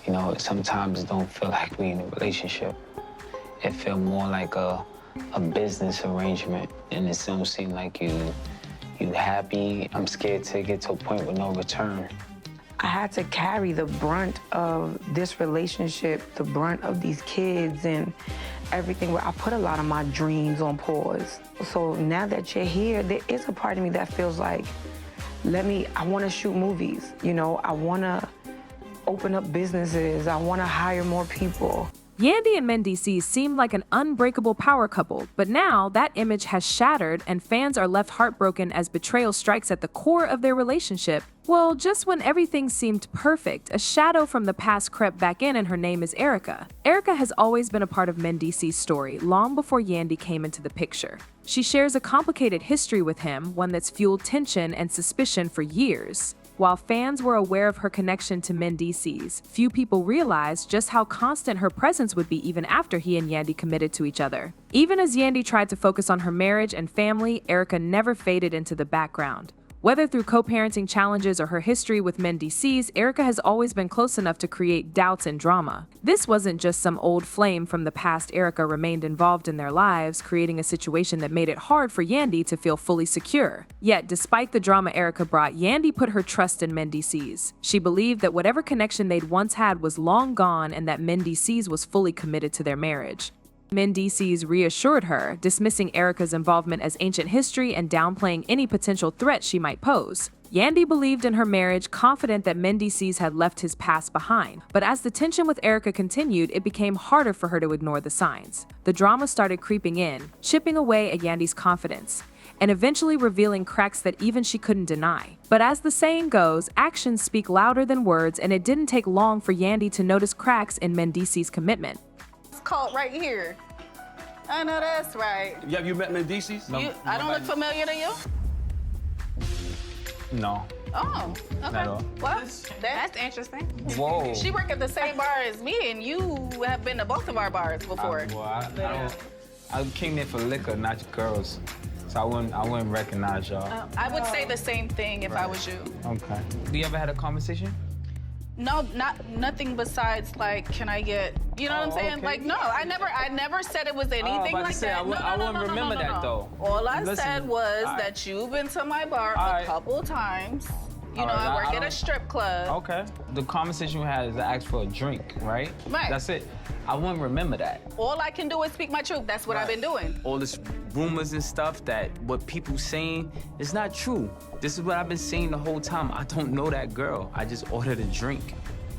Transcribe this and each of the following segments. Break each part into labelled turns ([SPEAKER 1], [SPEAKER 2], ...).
[SPEAKER 1] You know, sometimes it don't feel like we in a relationship. It feel more like a business arrangement, and it don't seem like you happy. I'm scared to get to a point with no return.
[SPEAKER 2] I had to carry the brunt of this relationship, the brunt of these kids and everything, where I put a lot of my dreams on pause. So now that you're here, there is a part of me that feels like, I want to shoot movies, you know, I want to open up businesses, I want to hire more people.
[SPEAKER 3] Yandy and Mendeecees seemed like an unbreakable power couple, but now that image has shattered and fans are left heartbroken as betrayal strikes at the core of their relationship. Well, just when everything seemed perfect, a shadow from the past crept back in, and her name is Erica. Erica has always been a part of Mendeecees' story, long before Yandy came into the picture. She shares a complicated history with him, one that's fueled tension and suspicion for years. While fans were aware of her connection to Mendeecees, few people realized just how constant her presence would be even after he and Yandy committed to each other. Even as Yandy tried to focus on her marriage and family, Erica never faded into the background. Whether through co-parenting challenges or her history with Mendeecees, Erica has always been close enough to create doubts and drama. This wasn't just some old flame from the past. Erica remained involved in their lives, creating a situation that made it hard for Yandy to feel fully secure. Yet, despite the drama Erica brought, Yandy put her trust in Mendeecees. She believed that whatever connection they'd once had was long gone and that Mendeecees was fully committed to their marriage. Mendeecees reassured her, dismissing Erica's involvement as ancient history and downplaying any potential threat she might pose. Yandy believed in her marriage, confident that Mendeecees had left his past behind. But as the tension with Erica continued, it became harder for her to ignore the signs. The drama started creeping in, chipping away at Yandy's confidence, and eventually revealing cracks that even she couldn't deny. But as the saying goes, actions speak louder than words, and it didn't take long for Yandy to notice cracks in Mendeecees' commitment.
[SPEAKER 4] Caught right here. I know that's right.
[SPEAKER 5] Yeah, you met Mendeecees?
[SPEAKER 4] No, I don't look familiar to you?
[SPEAKER 1] No.
[SPEAKER 4] Oh, okay.
[SPEAKER 1] Not at all.
[SPEAKER 4] Well, that's interesting.
[SPEAKER 1] Whoa.
[SPEAKER 4] She worked at the same bar as me, and you have been to both of our bars before.
[SPEAKER 1] I came there for liquor, not girls. So I wouldn't recognize y'all.
[SPEAKER 4] I would say the same thing if I was you.
[SPEAKER 1] Okay. Do you ever had a conversation?
[SPEAKER 4] No, nothing besides like, can I get, you know what I'm saying?
[SPEAKER 1] Okay.
[SPEAKER 4] Like, no, I never said it was anything like that.
[SPEAKER 1] I wouldn't remember that though.
[SPEAKER 4] All I said was that you've been to my bar a couple times. You know, I work at a strip club.
[SPEAKER 1] Okay. The conversation we had is to ask for a drink, right?
[SPEAKER 4] Right.
[SPEAKER 1] That's it. I wouldn't remember that.
[SPEAKER 4] All I can do is speak my truth. That's what I've been doing.
[SPEAKER 1] All this rumors and stuff that what people saying is not true. This is what I've been saying the whole time. I don't know that girl. I just ordered a drink.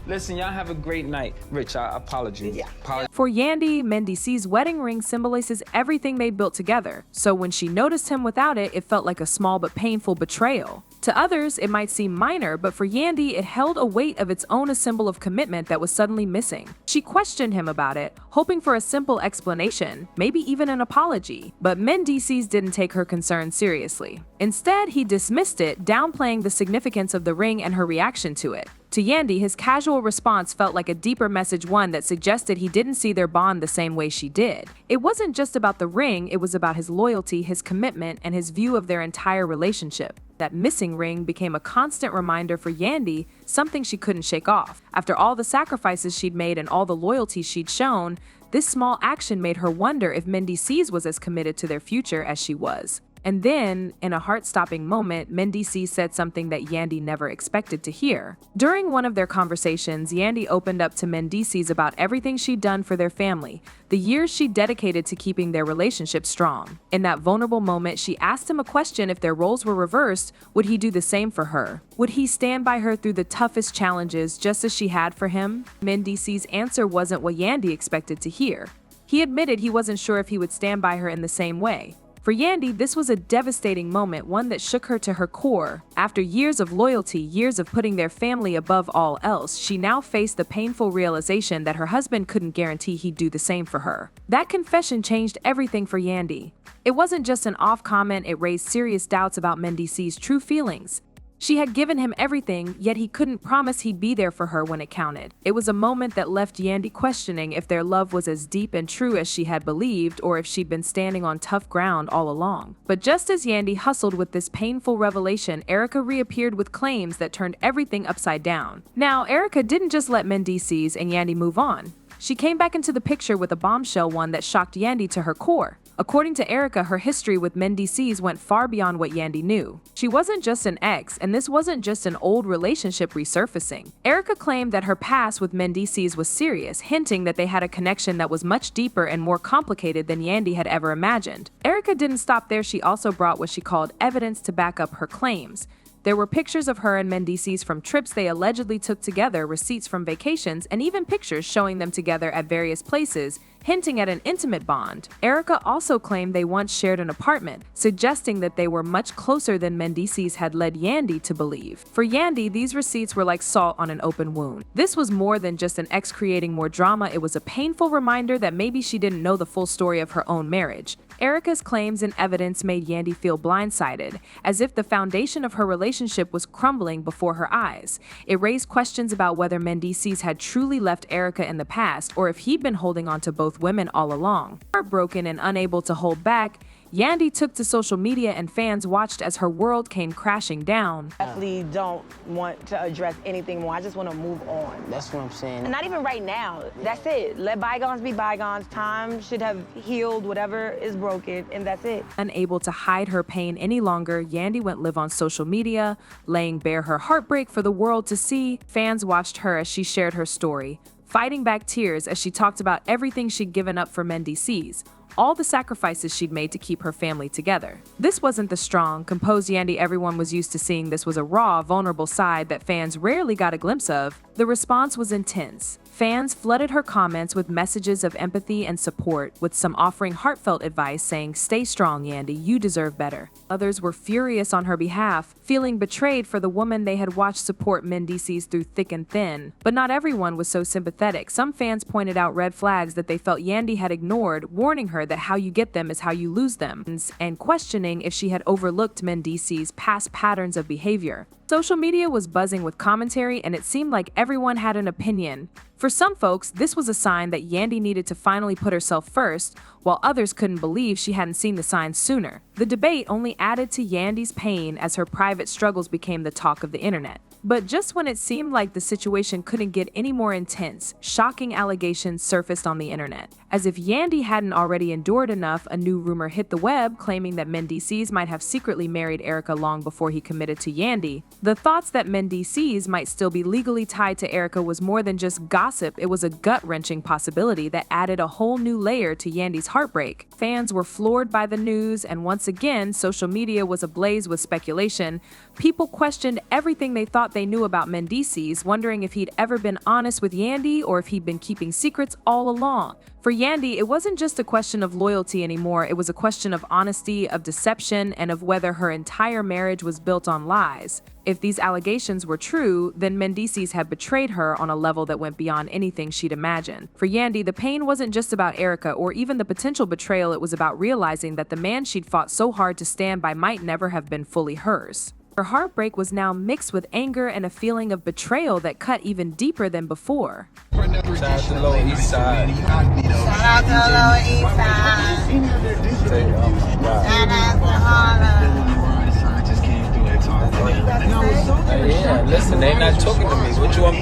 [SPEAKER 1] Listen, y'all have a great night. Rich, I apologize. Yeah.
[SPEAKER 3] For Yandy, Mendeecees' wedding ring symbolizes everything they built together. So when she noticed him without it, it felt like a small but painful betrayal. To others, it might seem minor, but for Yandy, it held a weight of its own, a symbol of commitment that was suddenly missing. She questioned him about it, hoping for a simple explanation, maybe even an apology. But Mendeecees didn't take her concern seriously. Instead, he dismissed it, downplaying the significance of the ring and her reaction to it. To Yandy, his casual response felt like a deeper message, one that suggested he didn't see their bond the same way she did. It wasn't just about the ring, it was about his loyalty, his commitment, and his view of their entire relationship. That missing ring became a constant reminder for Yandy, something she couldn't shake off. After all the sacrifices she'd made and all the loyalty she'd shown, this small action made her wonder if Mendeecees was as committed to their future as she was. And then, in a heart-stopping moment, Mendeecees said something that Yandy never expected to hear. During one of their conversations, Yandy opened up to Mendeecees about everything she'd done for their family, the years she dedicated to keeping their relationship strong. In that vulnerable moment, she asked him a question: if their roles were reversed, would he do the same for her? Would he stand by her through the toughest challenges just as she had for him? Mendeecees' answer wasn't what Yandy expected to hear. He admitted he wasn't sure if he would stand by her in the same way. For Yandy, this was a devastating moment, one that shook her to her core. After years of loyalty, years of putting their family above all else, she now faced the painful realization that her husband couldn't guarantee he'd do the same for her. That confession changed everything for Yandy. It wasn't just an off comment, it raised serious doubts about Mendeecees' true feelings. She had given him everything, yet he couldn't promise he'd be there for her when it counted. It was a moment that left Yandy questioning if their love was as deep and true as she had believed, or if she'd been standing on tough ground all along. But just as Yandy hustled with this painful revelation, Erica reappeared with claims that turned everything upside down. Now, Erica didn't just let Mendeecees and Yandy move on. She came back into the picture with a bombshell, one that shocked Yandy to her core. According to Erica, her history with Mendeecees went far beyond what Yandy knew. She wasn't just an ex, and this wasn't just an old relationship resurfacing. Erica claimed that her past with Mendeecees was serious, hinting that they had a connection that was much deeper and more complicated than Yandy had ever imagined. Erica didn't stop there. She also brought what she called evidence to back up her claims. There were pictures of her and Mendeecees from trips they allegedly took together, receipts from vacations, and even pictures showing them together at various places, hinting at an intimate bond. Erica also claimed they once shared an apartment, suggesting that they were much closer than Mendeecees had led Yandy to believe. For Yandy, these receipts were like salt on an open wound. This was more than just an ex creating more drama. It was a painful reminder that maybe she didn't know the full story of her own marriage. Erica's claims and evidence made Yandy feel blindsided, as if the foundation of her relationship was crumbling before her eyes. It raised questions about whether Mendeecees had truly left Erica in the past, or if he'd been holding on to both women all along. Heartbroken and unable to hold back, Yandy took to social media, and fans watched as her world came crashing down.
[SPEAKER 2] I definitely don't want to address anything more. I just want to move on.
[SPEAKER 1] That's what I'm saying.
[SPEAKER 2] And not even right now. That's it. Let bygones be bygones. Time should have healed whatever is broken, and that's it.
[SPEAKER 3] Unable to hide her pain any longer, Yandy went live on social media, laying bare her heartbreak for the world to see. Fans watched her as she shared her story, fighting back tears as she talked about everything she'd given up for Mendeecees, all the sacrifices she'd made to keep her family together. This wasn't the strong, composed Yandy everyone was used to seeing. This was a raw, vulnerable side that fans rarely got a glimpse of. The response was intense. Fans flooded her comments with messages of empathy and support, with some offering heartfelt advice saying, "Stay strong, Yandy, you deserve better." Others were furious on her behalf, feeling betrayed for the woman they had watched support Mendeecees through thick and thin. But not everyone was so sympathetic. Some fans pointed out red flags that they felt Yandy had ignored, warning her that how you get them is how you lose them, and questioning if she had overlooked Mendeecees' past patterns of behavior. Social media was buzzing with commentary, and it seemed like everyone had an opinion. For some folks, this was a sign that Yandy needed to finally put herself first, while others couldn't believe she hadn't seen the signs sooner. The debate only added to Yandy's pain as her private struggles became the talk of the internet. But just when it seemed like the situation couldn't get any more intense, shocking allegations surfaced on the internet. As if Yandy hadn't already endured enough, a new rumor hit the web claiming that Mendeecees might have secretly married Erica long before he committed to Yandy. The thoughts that Mendeecees might still be legally tied to Erica was more than just gossip. It was a gut-wrenching possibility that added a whole new layer to Yandy's heartbreak. Fans were floored by the news, and once again, social media was ablaze with speculation. People questioned everything they thought they knew about Mendeecees, wondering if he'd ever been honest with Yandy or if he'd been keeping secrets all along. For Yandy, it wasn't just a question of loyalty anymore. It was a question of honesty, of deception, and of whether her entire marriage was built on lies. If these allegations were true, then Mendeecees had betrayed her on a level that went beyond anything she'd imagined. For Yandy, the pain wasn't just about Erica or even the potential betrayal. It was about realizing that the man she'd fought so hard to stand by might never have been fully hers. Her heartbreak was now mixed with anger and a feeling of betrayal that cut even deeper than before.
[SPEAKER 5] Shout out to the Lower East Side.
[SPEAKER 6] Shout out to the Lower East Side. Shout out to Harlem.
[SPEAKER 5] Yeah, listen, they're not talking to me. What you want?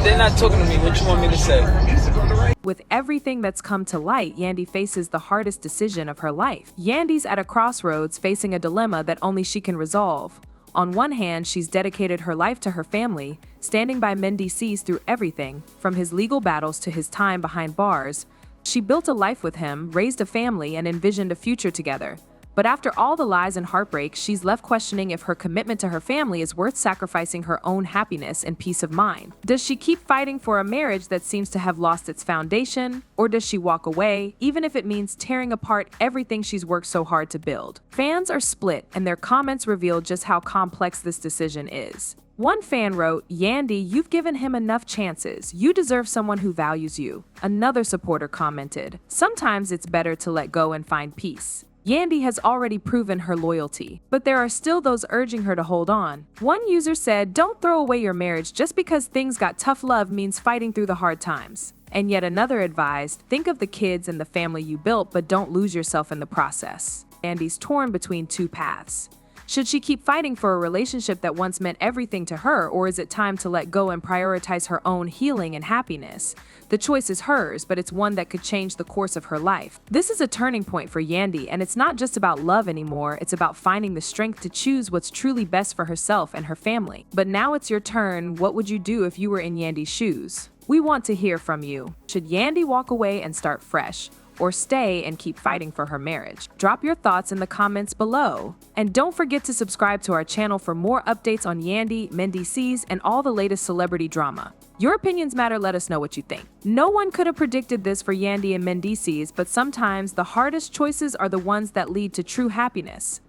[SPEAKER 5] They're not talking to me. What you want me to say?
[SPEAKER 3] With everything that's come to light, Yandy faces the hardest decision of her life. Yandy's at a crossroads, facing a dilemma that only she can resolve. On one hand, she's dedicated her life to her family, standing by Mendeecees through everything, from his legal battles to his time behind bars. She built a life with him, raised a family, and envisioned a future together. But after all the lies and heartbreak, she's left questioning if her commitment to her family is worth sacrificing her own happiness and peace of mind. Does she keep fighting for a marriage that seems to have lost its foundation? Or does she walk away, even if it means tearing apart everything she's worked so hard to build? Fans are split, and their comments reveal just how complex this decision is. One fan wrote, "Yandy, you've given him enough chances. You deserve someone who values you." Another supporter commented, "Sometimes it's better to let go and find peace." Yandy has already proven her loyalty, but there are still those urging her to hold on. One user said, "Don't throw away your marriage just because things got tough. Love means fighting through the hard times." And yet another advised, "Think of the kids and the family you built, but don't lose yourself in the process." Yandy's torn between two paths. Should she keep fighting for a relationship that once meant everything to her, or is it time to let go and prioritize her own healing and happiness? The choice is hers, but it's one that could change the course of her life. This is a turning point for Yandy, and it's not just about love anymore, it's about finding the strength to choose what's truly best for herself and her family. But now it's your turn. What would you do if you were in Yandy's shoes? We want to hear from you. Should Yandy walk away and start fresh, or stay and keep fighting for her marriage? Drop your thoughts in the comments below. And don't forget to subscribe to our channel for more updates on Yandy, Mendeecees, and all the latest celebrity drama. Your opinions matter. Let us know what you think. No one could have predicted this for Yandy and Mendeecees, but sometimes the hardest choices are the ones that lead to true happiness.